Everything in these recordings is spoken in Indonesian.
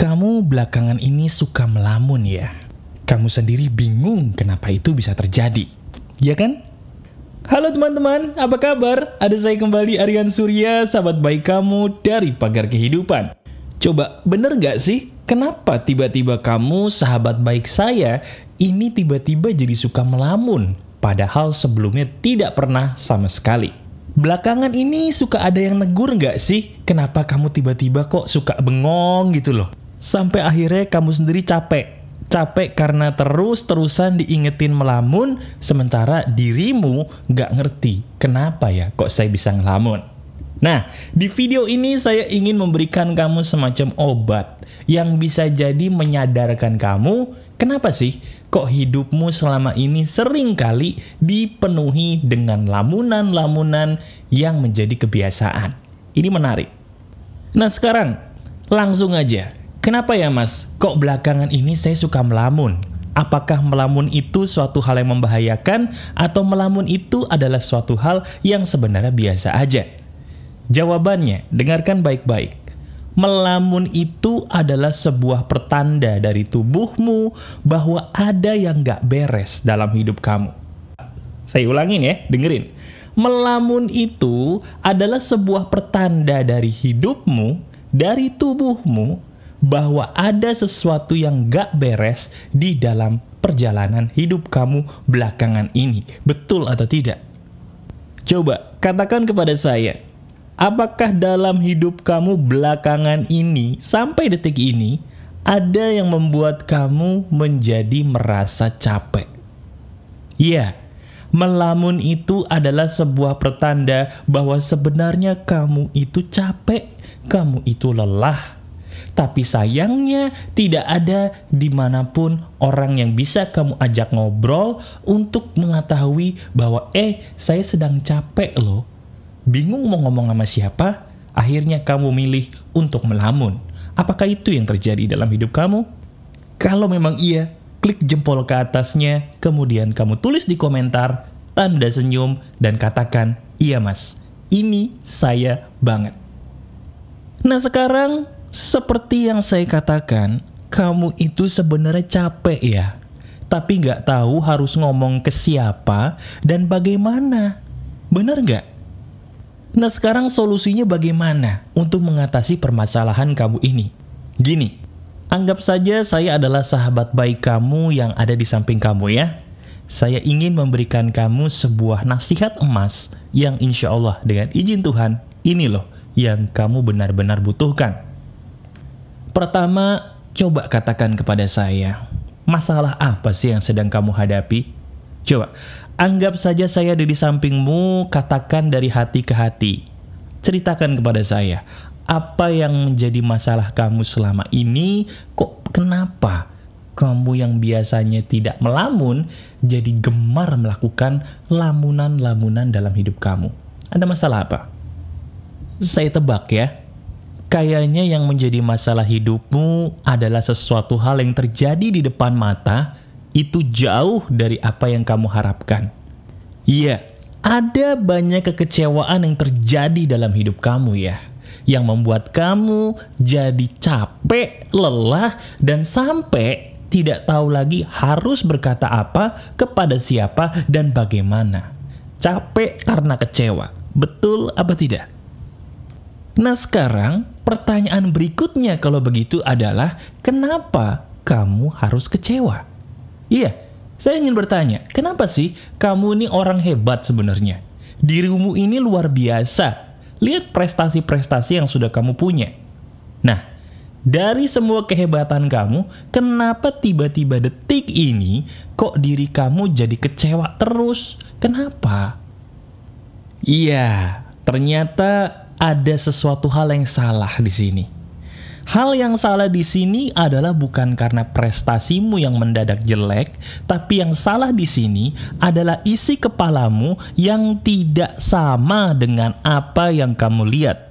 Kamu belakangan ini suka melamun ya? Kamu sendiri bingung kenapa itu bisa terjadi, ya kan? Halo teman-teman, apa kabar? Ada saya kembali, Aryan Surya, sahabat baik kamu dari Pagar Kehidupan. Coba, bener nggak sih? Kenapa tiba-tiba kamu, sahabat baik saya, ini tiba-tiba jadi suka melamun? Padahal sebelumnya tidak pernah sama sekali. Belakangan ini suka ada yang negur nggak sih? Kenapa kamu tiba-tiba kok suka bengong gitu loh? Sampai akhirnya kamu sendiri capek. Capek karena terus-terusan diingetin melamun, sementara dirimu nggak ngerti kenapa ya kok saya bisa ngelamun. Nah, di video ini saya ingin memberikan kamu semacam obat yang bisa jadi menyadarkan kamu kenapa sih kok hidupmu selama ini sering kali dipenuhi dengan lamunan-lamunan yang menjadi kebiasaan. Ini menarik. Nah sekarang, langsung aja. Kenapa ya mas, kok belakangan ini saya suka melamun? Apakah melamun itu suatu hal yang membahayakan atau melamun itu adalah suatu hal yang sebenarnya biasa aja? Jawabannya, dengarkan baik-baik. Melamun itu adalah sebuah pertanda dari tubuhmu bahwa ada yang gak beres dalam hidup kamu. Saya ulangin ya, dengerin. Melamun itu adalah sebuah pertanda dari hidupmu, dari tubuhmu, bahwa ada sesuatu yang gak beres di dalam perjalanan hidup kamu belakangan ini. Betul atau tidak? Coba katakan kepada saya, apakah dalam hidup kamu belakangan ini, sampai detik ini, ada yang membuat kamu menjadi merasa capek? Iya, melamun itu adalah sebuah pertanda bahwa sebenarnya kamu itu capek, kamu itu lelah. Tapi sayangnya tidak ada dimanapun orang yang bisa kamu ajak ngobrol untuk mengetahui bahwa saya sedang capek loh. Bingung mau ngomong sama siapa, akhirnya kamu milih untuk melamun. Apakah itu yang terjadi dalam hidup kamu? Kalau memang iya, klik jempol ke atasnya, kemudian kamu tulis di komentar, tanda senyum, dan katakan, iya mas, ini saya banget. Nah sekarang, seperti yang saya katakan, kamu itu sebenarnya capek ya, tapi nggak tahu harus ngomong ke siapa dan bagaimana. Benar nggak? Nah sekarang solusinya bagaimana untuk mengatasi permasalahan kamu ini? Gini, anggap saja saya adalah sahabat baik kamu yang ada di samping kamu ya. Saya ingin memberikan kamu sebuah nasihat emas yang insya Allah dengan izin Tuhan, ini loh yang kamu benar-benar butuhkan. Pertama, coba katakan kepada saya, masalah apa sih yang sedang kamu hadapi? Coba, anggap saja saya ada di sampingmu, katakan dari hati ke hati. Ceritakan kepada saya, apa yang menjadi masalah kamu selama ini, kok kenapa kamu yang biasanya tidak melamun, jadi gemar melakukan lamunan-lamunan dalam hidup kamu? Ada masalah apa? Saya tebak ya. Kayaknya yang menjadi masalah hidupmu adalah sesuatu hal yang terjadi di depan mata, itu jauh dari apa yang kamu harapkan. Iya, ada banyak kekecewaan yang terjadi dalam hidup kamu ya, yang membuat kamu jadi capek, lelah, dan sampai tidak tahu lagi harus berkata apa, kepada siapa, dan bagaimana. Capek karena kecewa, betul apa tidak? Nah sekarang, pertanyaan berikutnya kalau begitu adalah, kenapa kamu harus kecewa? Iya, saya ingin bertanya, kenapa sih kamu ini orang hebat sebenarnya? Dirimu ini luar biasa. Lihat prestasi-prestasi yang sudah kamu punya. Nah, dari semua kehebatan kamu, kenapa tiba-tiba detik ini kok diri kamu jadi kecewa terus? Kenapa? Iya, ternyata ada sesuatu hal yang salah di sini. Hal yang salah di sini adalah bukan karena prestasimu yang mendadak jelek, tapi yang salah di sini adalah isi kepalamu yang tidak sama dengan apa yang kamu lihat.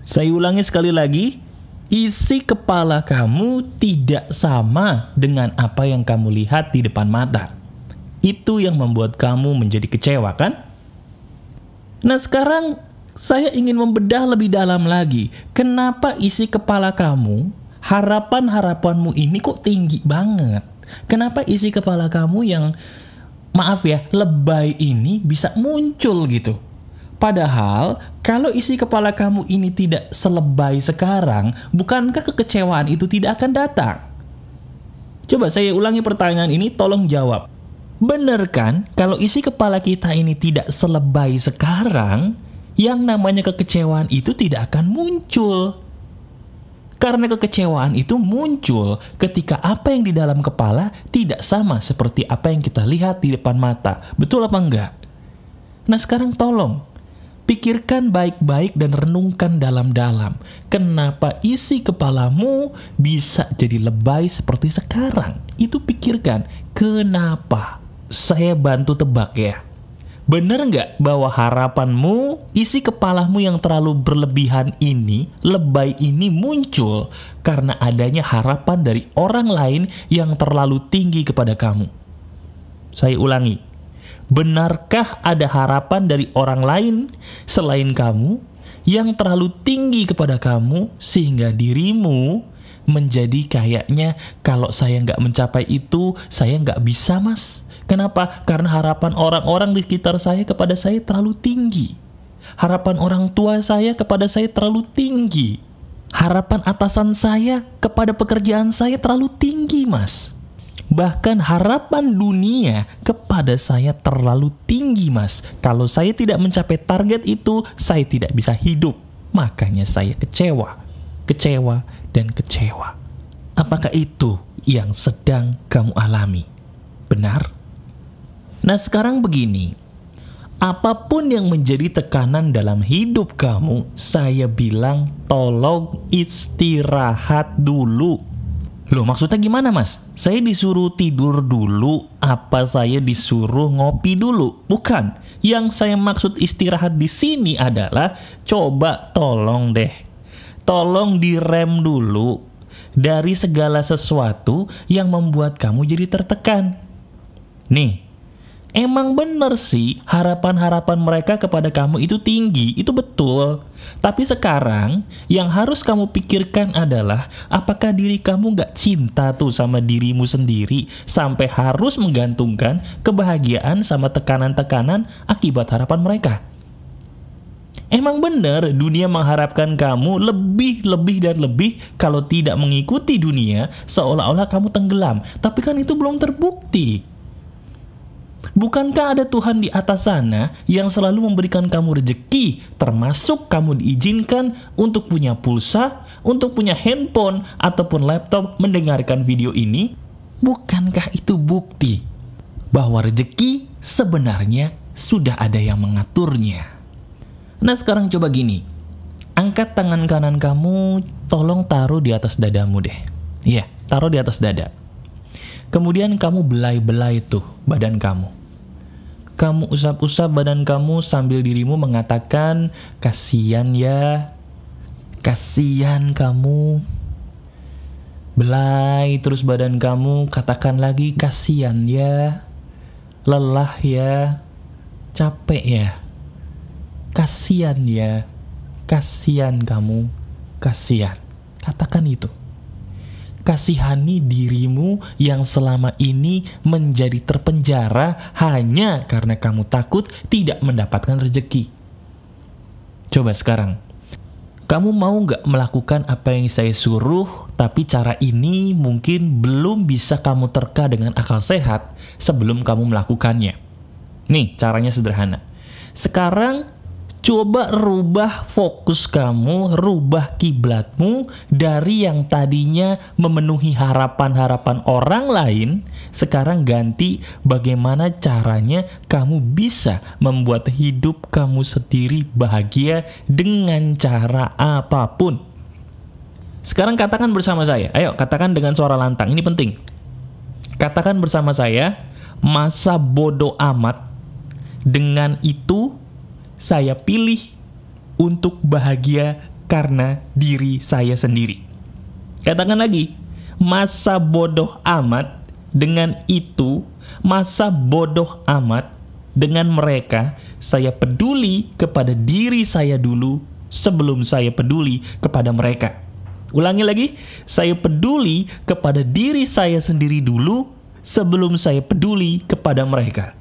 Saya ulangi sekali lagi, isi kepala kamu tidak sama dengan apa yang kamu lihat di depan mata. Itu yang membuat kamu menjadi kecewa kan? Nah sekarang, saya ingin membedah lebih dalam lagi. Kenapa isi kepala kamu harapan-harapanmu ini kok tinggi banget? Kenapa isi kepala kamu yang, maaf ya, lebay ini bisa muncul gitu? Padahal, kalau isi kepala kamu ini tidak selebay sekarang, bukankah kekecewaan itu tidak akan datang? Coba saya ulangi pertanyaan ini, tolong jawab. Bener kan, kalau isi kepala kita ini tidak selebay sekarang, yang namanya kekecewaan itu tidak akan muncul. Karena kekecewaan itu muncul ketika apa yang di dalam kepala tidak sama seperti apa yang kita lihat di depan mata. Betul apa enggak? Nah sekarang tolong, pikirkan baik-baik dan renungkan dalam-dalam. Kenapa isi kepalamu bisa jadi lebay seperti sekarang? Itu pikirkan, kenapa? Saya bantu tebak ya. Bener nggak bahwa harapanmu, isi kepalamu yang terlalu berlebihan ini, lebay ini muncul karena adanya harapan dari orang lain yang terlalu tinggi kepada kamu? Saya ulangi, benarkah ada harapan dari orang lain selain kamu yang terlalu tinggi kepada kamu sehingga dirimu menjadi kayaknya kalau saya nggak mencapai itu, saya nggak bisa mas? Kenapa? Karena harapan orang-orang di sekitar saya kepada saya terlalu tinggi. Harapan orang tua saya kepada saya terlalu tinggi. Harapan atasan saya kepada pekerjaan saya terlalu tinggi, mas. Bahkan harapan dunia kepada saya terlalu tinggi, mas. Kalau saya tidak mencapai target itu, saya tidak bisa hidup. Makanya saya kecewa, kecewa, dan kecewa. Apakah itu yang sedang kamu alami? Benar? Nah sekarang begini, apapun yang menjadi tekanan dalam hidup kamu, saya bilang tolong istirahat dulu. Loh maksudnya gimana mas? Saya disuruh tidur dulu, apa saya disuruh ngopi dulu? Bukan, yang saya maksud istirahat di sini adalah coba tolong deh, tolong direm dulu dari segala sesuatu yang membuat kamu jadi tertekan. Nih, emang bener sih harapan-harapan mereka kepada kamu itu tinggi, itu betul. Tapi sekarang yang harus kamu pikirkan adalah apakah diri kamu gak cinta tuh sama dirimu sendiri sampai harus menggantungkan kebahagiaan sama tekanan-tekanan akibat harapan mereka. Emang bener dunia mengharapkan kamu lebih dan lebih, kalau tidak mengikuti dunia seolah-olah kamu tenggelam. Tapi kan itu belum terbukti. Bukankah ada Tuhan di atas sana yang selalu memberikan kamu rezeki, termasuk kamu diizinkan untuk punya pulsa, untuk punya handphone, ataupun laptop mendengarkan video ini? Bukankah itu bukti bahwa rezeki sebenarnya sudah ada yang mengaturnya? Nah sekarang coba gini, angkat tangan kanan kamu, tolong taruh di atas dadamu deh. Iya, taruh di atas dada. Kemudian kamu belai-belai tuh badan kamu. Kamu usap-usap badan kamu sambil dirimu mengatakan, kasihan ya, kasihan kamu. Belai terus badan kamu, katakan lagi, kasihan ya, lelah ya, capek ya, kasihan ya, kasihan kamu, kasihan. Katakan itu. Kasihani dirimu yang selama ini menjadi terpenjara hanya karena kamu takut tidak mendapatkan rezeki. Coba sekarang, kamu mau nggak melakukan apa yang saya suruh, tapi cara ini mungkin belum bisa kamu terka dengan akal sehat sebelum kamu melakukannya. Nih, caranya sederhana. Sekarang, coba rubah fokus kamu, rubah kiblatmu dari yang tadinya memenuhi harapan-harapan orang lain, sekarang ganti bagaimana caranya kamu bisa membuat hidup kamu sendiri bahagia dengan cara apapun. Sekarang katakan bersama saya, ayo katakan dengan suara lantang, ini penting. Katakan bersama saya, masa bodoh amat, dengan itu saya pilih untuk bahagia karena diri saya sendiri. Katakan lagi, masa bodoh amat, dengan itu, masa bodoh amat, dengan mereka, saya peduli kepada diri saya dulu sebelum saya peduli kepada mereka. Ulangi lagi, saya peduli kepada diri saya sendiri dulu sebelum saya peduli kepada mereka.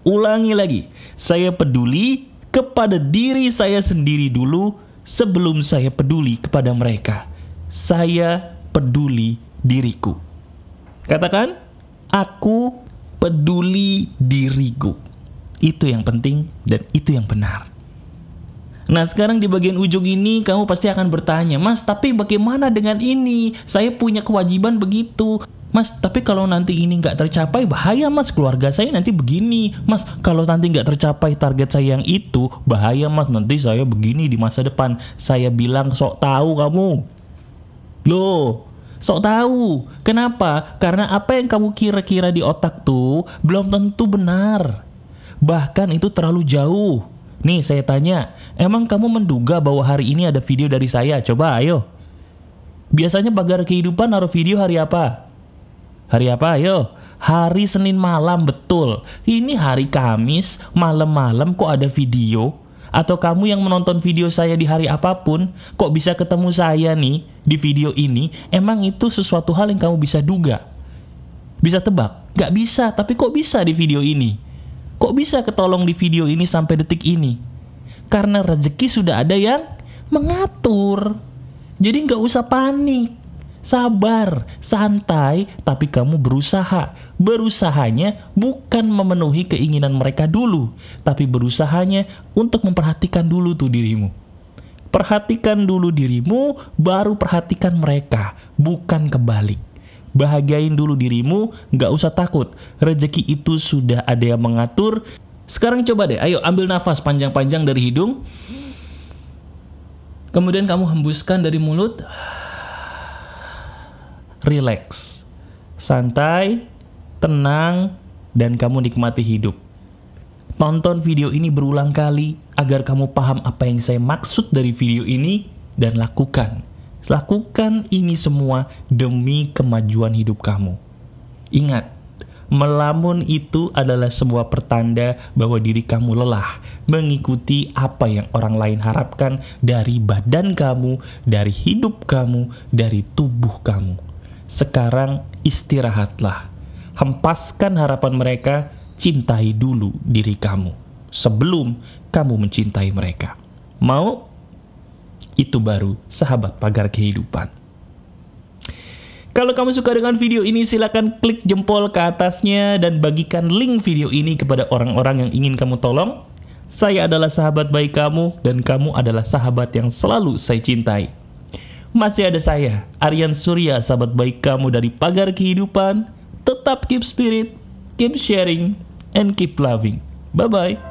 Ulangi lagi, saya peduli kepada diri saya sendiri dulu sebelum saya peduli kepada mereka. Saya peduli diriku. Katakan, aku peduli diriku. Itu yang penting dan itu yang benar. Nah, sekarang di bagian ujung ini kamu pasti akan bertanya, Mas, tapi bagaimana dengan ini? Saya punya kewajiban begitu. Mas, tapi kalau nanti ini nggak tercapai, bahaya Mas, keluarga saya nanti begini. Mas, kalau nanti nggak tercapai target saya yang itu, bahaya Mas, nanti saya begini di masa depan. Saya bilang, sok tahu kamu. Loh, sok tahu. Kenapa? Karena apa yang kamu kira-kira di otak tuh belum tentu benar. Bahkan itu terlalu jauh. Nih, saya tanya, emang kamu menduga bahwa hari ini ada video dari saya? Coba, ayo. Biasanya Pagar Kehidupan naruh video hari apa? Hari apa, ayo? Hari Senin malam, betul. Ini hari Kamis, malam-malam kok ada video? Atau kamu yang menonton video saya di hari apapun, kok bisa ketemu saya nih di video ini? Emang itu sesuatu hal yang kamu bisa duga? Bisa tebak? Gak bisa, tapi kok bisa di video ini? Kok bisa ketolong di video ini sampai detik ini? Karena rezeki sudah ada yang mengatur. Jadi nggak usah panik. Sabar, santai, tapi kamu berusaha. Berusahanya bukan memenuhi keinginan mereka dulu, tapi berusahanya untuk memperhatikan dulu tuh dirimu. Perhatikan dulu dirimu, baru perhatikan mereka, bukan kebalik. Bahagiain dulu dirimu, gak usah takut. Rezeki itu sudah ada yang mengatur. Sekarang coba deh, ayo ambil nafas panjang-panjang dari hidung. Kemudian kamu hembuskan dari mulut. Relax, santai, tenang, dan kamu nikmati hidup. Tonton video ini berulang kali agar kamu paham apa yang saya maksud dari video ini dan lakukan. Lakukan ini semua demi kemajuan hidup kamu. Ingat, melamun itu adalah sebuah pertanda bahwa diri kamu lelah mengikuti apa yang orang lain harapkan dari badan kamu, dari hidup kamu, dari tubuh kamu. Sekarang istirahatlah. Hempaskan harapan mereka, cintai dulu diri kamu sebelum kamu mencintai mereka. Mau? Itu baru sahabat Pagar Kehidupan. Kalau kamu suka dengan video ini, silakan klik jempol ke atasnya dan bagikan link video ini kepada orang-orang yang ingin kamu tolong. Saya adalah sahabat baik kamu dan kamu adalah sahabat yang selalu saya cintai. Masih ada saya, Aryan Surya, sahabat baik kamu dari Pagar Kehidupan. Tetap keep spirit, keep sharing, and keep loving. Bye-bye.